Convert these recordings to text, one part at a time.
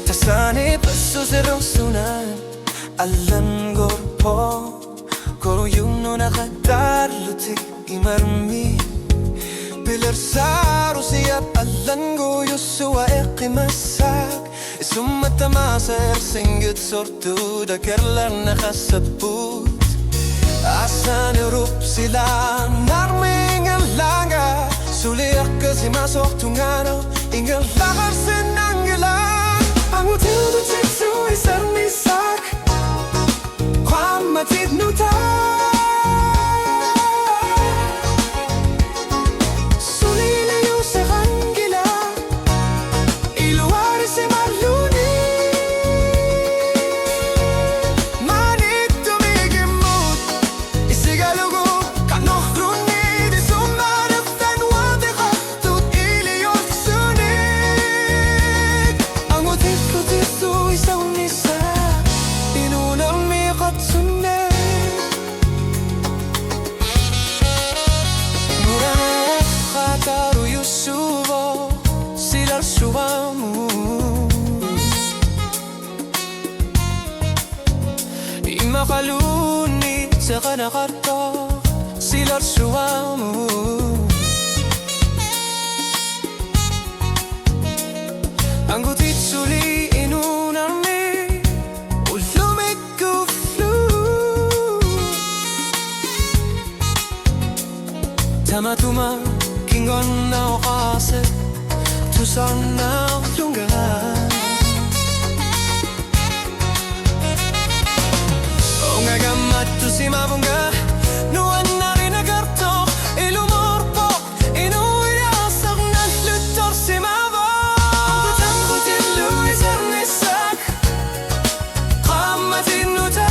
Tasani pasuserong sunan Alan gorpo Koro yuno nakadarlutik imarmi Pilar saro siyap alan goyo suwa ekimasak Isumatamaser singgit sortu da kerlar nakasabut Asan erup sila narmingan langa Suliak kasi masok tungano Ingal lakar sinanggilan Ang util du titsu isar nisak Kwam matid nuta Sulilayo sa kangila Iluwari si maluni Manit tumigimut Isigalugu Kanohruni Di sumaraftan Wadi khaktut iliyon sunit Ang util du titsu isar nisak Inunang mi katsunet Taru yusubo silar suamu Imakaluni sa kanakarto silar suamu Ang gutit suli inunami ulumig kuflu Tamatuma Kingon na okase Tusan na lunggan O nga gamat tu si mabungga Nuan na rin agarto Ilumorpo Inuirasak na lutor si mabong Butang butin Luis Arnisak Kamatin nuta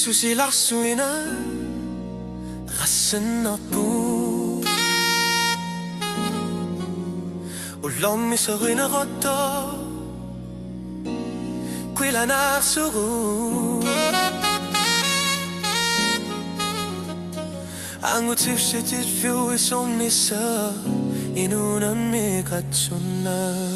Susilar suina Rasen apu Ulam misarina rata Quila nasuru Angutif setit fiu e son nisa Inunan me katsuna